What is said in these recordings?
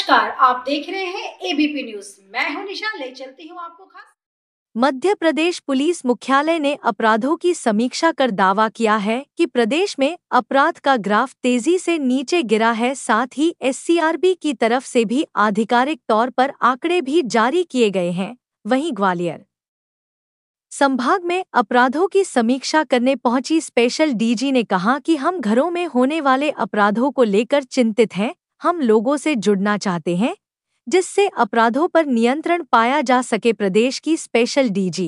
नमस्कार, आप देख रहे हैं एबीपी न्यूज। मैं हूं निशा, ले चलती हूं आपको खास। मध्य प्रदेश पुलिस मुख्यालय ने अपराधों की समीक्षा कर दावा किया है कि प्रदेश में अपराध का ग्राफ तेजी से नीचे गिरा है। साथ ही एससीआरबी की तरफ से भी आधिकारिक तौर पर आंकड़े भी जारी किए गए हैं। वहीं ग्वालियर संभाग में अपराधों की समीक्षा करने पहुंची स्पेशल डीजी ने कहा कि हम घरों में होने वाले अपराधों को लेकर चिंतित हैं। हम लोगों से जुड़ना चाहते हैं जिससे अपराधों पर नियंत्रण पाया जा सके। प्रदेश की स्पेशल डीजी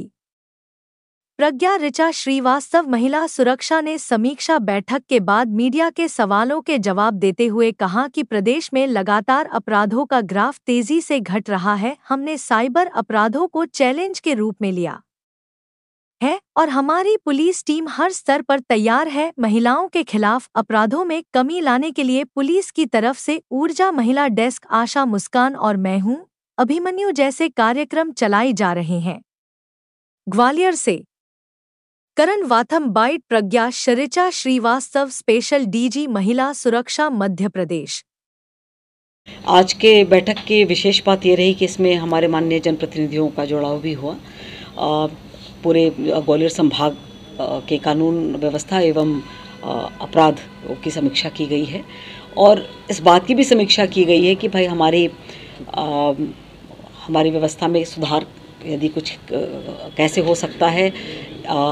प्रज्ञा ऋचा श्रीवास्तव महिला सुरक्षा ने समीक्षा बैठक के बाद मीडिया के सवालों के जवाब देते हुए कहा कि प्रदेश में लगातार अपराधों का ग्राफ तेजी से घट रहा है। हमने साइबर अपराधों को चैलेंज के रूप में लिया है और हमारी पुलिस टीम हर स्तर पर तैयार है। महिलाओं के खिलाफ अपराधों में कमी लाने के लिए पुलिस की तरफ से ऊर्जा महिला डेस्क, आशा, मुस्कान और मैं हूं, अभिमन्यु जैसे कार्यक्रम चलाए जा रहे हैं। ग्वालियर से करण वाथम बाइट प्रज्ञा ऋचा श्रीवास्तव, स्पेशल डीजी महिला सुरक्षा, मध्य प्रदेश। आज के बैठक की विशेष बात ये रही कि इसमें हमारे माननीय जनप्रतिनिधियों का जुड़ाव भी हुआ। पूरे ग्वालियर संभाग के कानून व्यवस्था एवं अपराध की समीक्षा की गई है और इस बात की भी समीक्षा की गई है कि भाई हमारी व्यवस्था में सुधार यदि कुछ कैसे हो सकता है।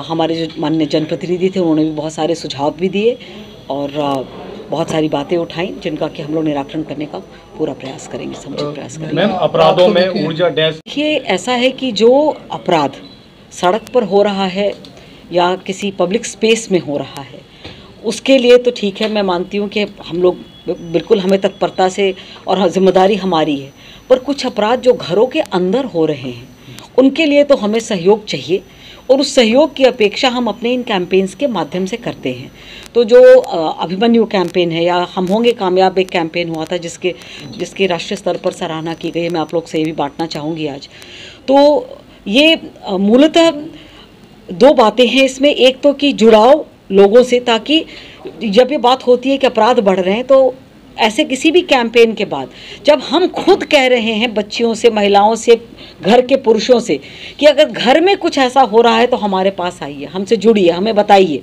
हमारे जो माननीय जनप्रतिनिधि थे उन्होंने भी बहुत सारे सुझाव भी दिए और बहुत सारी बातें उठाई जिनका कि हम लोग निराकरण करने का पूरा प्रयास करेंगे, समुचित प्रयास करेंगे। मैम, अपराधों में ऊर्जा डेस्क, देखिए ऐसा है कि जो अपराध सड़क पर हो रहा है या किसी पब्लिक स्पेस में हो रहा है उसके लिए तो ठीक है, मैं मानती हूँ कि हम लोग बिल्कुल हमें तत्परता से और जिम्मेदारी हमारी है, पर कुछ अपराध जो घरों के अंदर हो रहे हैं उनके लिए तो हमें सहयोग चाहिए और उस सहयोग की अपेक्षा हम अपने इन कैंपेन्स के माध्यम से करते हैं। तो जो अभिमन्यु कैंपेन है या हम होंगे कामयाब, एक कैंपेन हुआ था जिसकी राष्ट्रीय स्तर पर सराहना की गई है, मैं आप लोग से ये भी बांटना चाहूँगी आज। तो ये मूलतः दो बातें हैं इसमें, एक तो कि जुड़ाव लोगों से, ताकि जब ये बात होती है कि अपराध बढ़ रहे हैं तो ऐसे किसी भी कैंपेन के बाद जब हम खुद कह रहे हैं बच्चियों से, महिलाओं से, घर के पुरुषों से कि अगर घर में कुछ ऐसा हो रहा है तो हमारे पास आइए, हमसे जुड़िए, हमें बताइए,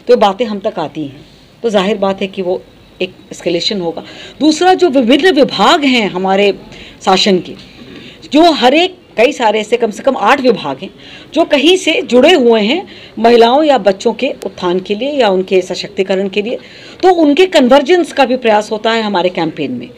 तो ये बातें हम तक आती हैं, तो जाहिर बात है कि वो एक एस्केलेशन होगा। दूसरा, जो विभिन्न विभाग हैं हमारे शासन के, जो हर एक कई सारे ऐसे कम से कम 8 विभाग हैं जो कहीं से जुड़े हुए हैं महिलाओं या बच्चों के उत्थान के लिए या उनके सशक्तिकरण के लिए, तो उनके कन्वर्जेंस का भी प्रयास होता है हमारे कैंपेन में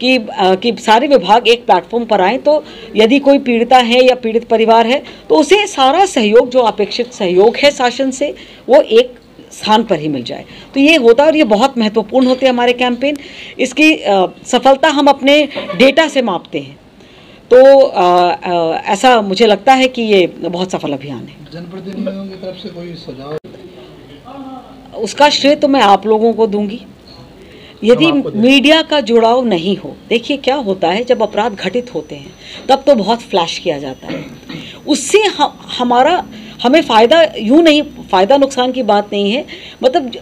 कि सारे विभाग एक प्लेटफॉर्म पर आएँ। तो यदि कोई पीड़िता है या पीड़ित परिवार है तो उसे सारा सहयोग, जो अपेक्षित सहयोग है शासन से, वो एक स्थान पर ही मिल जाए। तो ये होता है और ये बहुत महत्वपूर्ण होते हैं हमारे कैंपेन। इसकी सफलता हम अपने डेटा से मापते हैं, तो ऐसा मुझे लगता है कि ये बहुत सफल अभियान है। जनप्रतिनिधियों की तरफ से कोई सुझाव, उसका श्रेय तो मैं आप लोगों को दूंगी। यदि मीडिया का जुड़ाव नहीं हो, देखिए क्या होता है जब अपराध घटित होते हैं तब तो बहुत फ्लैश किया जाता है, उससे हमें फ़ायदा, यूँ नहीं, फ़ायदा नुकसान की बात नहीं है, मतलब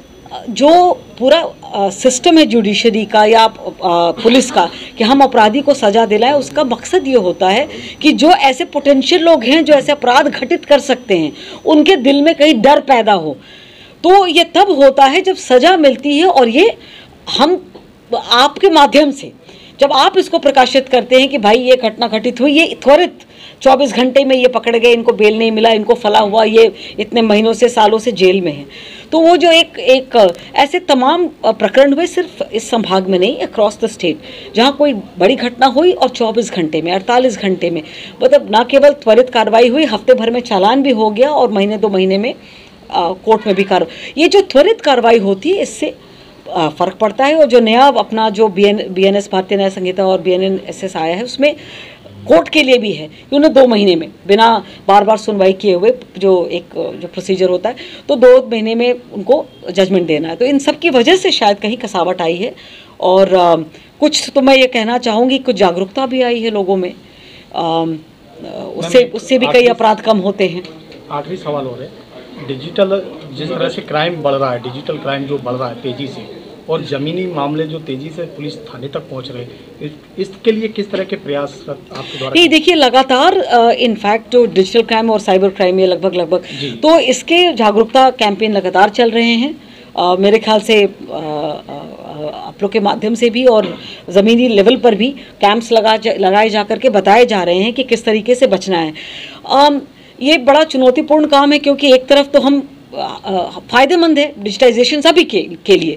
जो पूरा सिस्टम है जुडिशरी का या पुलिस का कि हम अपराधी को सज़ा दिलाएं, उसका मकसद ये होता है कि जो ऐसे पोटेंशियल लोग हैं जो ऐसे अपराध घटित कर सकते हैं उनके दिल में कहीं डर पैदा हो। तो ये तब होता है जब सज़ा मिलती है और ये हम आपके माध्यम से जब आप इसको प्रकाशित करते हैं कि भाई ये घटना घटित हुई, ये त्वरित 24 घंटे में ये पकड़ गए, इनको बेल नहीं मिला, इनको फला हुआ, ये इतने महीनों से, सालों से जेल में है, तो वो जो एक ऐसे तमाम प्रकरण हुए, सिर्फ इस संभाग में नहीं, अक्रॉस द स्टेट, जहाँ कोई बड़ी घटना हुई और 24 घंटे में, 48 घंटे में, मतलब ना केवल त्वरित कार्रवाई हुई, हफ्ते भर में चालान भी हो गया और महीने 2 महीने में कोर्ट में भी कार्रवाई। ये जो त्वरित कार्रवाई होती है इससे फ़र्क पड़ता है। और जो नया अपना जो BNS भारतीय न्याय संहिता और BNSS आया है उसमें कोर्ट के लिए भी है कि उन्हें 2 महीने में बिना बार बार सुनवाई किए हुए जो प्रोसीजर होता है, तो 2 महीने में उनको जजमेंट देना है। तो इन सब की वजह से शायद कहीं कसावट आई है और कुछ तो मैं ये कहना चाहूँगी, कुछ जागरूकता भी आई है लोगों में, उससे भी कई अपराध कम होते हैं। आखिरी सवाल हो रहे, डिजिटल जिस तरह से क्राइम बढ़ रहा है, डिजिटल क्राइम जो बढ़ रहा है तेजी से, और ज़मीनी मामले जो तेज़ी से पुलिस थाने तक पहुंच रहे हैं, इसके लिए किस तरह के प्रयास आपके द्वारा? नहीं, देखिए लगातार इनफैक्ट जो डिजिटल क्राइम और साइबर क्राइम ये लगभग तो इसके जागरूकता कैंपेन लगातार चल रहे हैं। मेरे ख्याल से आप लोग के माध्यम से भी और ज़मीनी लेवल पर भी कैंप्स लगाए जा करके बताए जा रहे हैं कि किस तरीके से बचना है। ये बड़ा चुनौतीपूर्ण काम है क्योंकि एक तरफ तो हम फ़ायदेमंद है डिजिटाइजेशन सभी के लिए,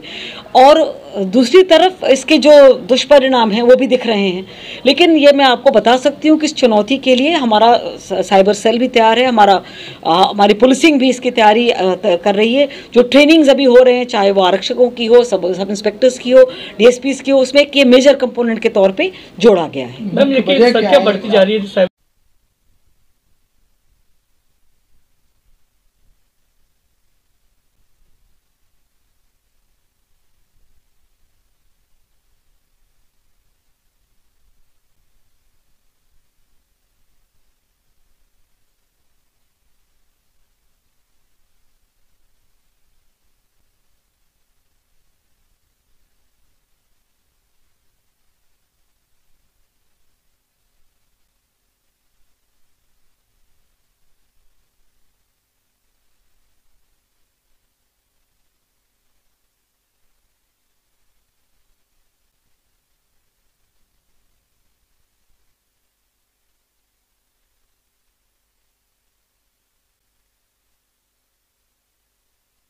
और दूसरी तरफ इसके जो दुष्परिणाम हैं वो भी दिख रहे हैं। लेकिन ये मैं आपको बता सकती हूँ कि इस चुनौती के लिए हमारा साइबर सेल भी तैयार है, हमारी पुलिसिंग भी इसकी तैयारी कर रही है। जो ट्रेनिंग्स अभी हो रहे हैं, चाहे वो आरक्षकों की हो, सब इंस्पेक्टर्स की हो, डीएसपीज की हो, उसमें एक ये मेजर कंपोनेंट के तौर पे जोड़ा गया है। मैम, लेकिन संख्या बढ़ती जा रही है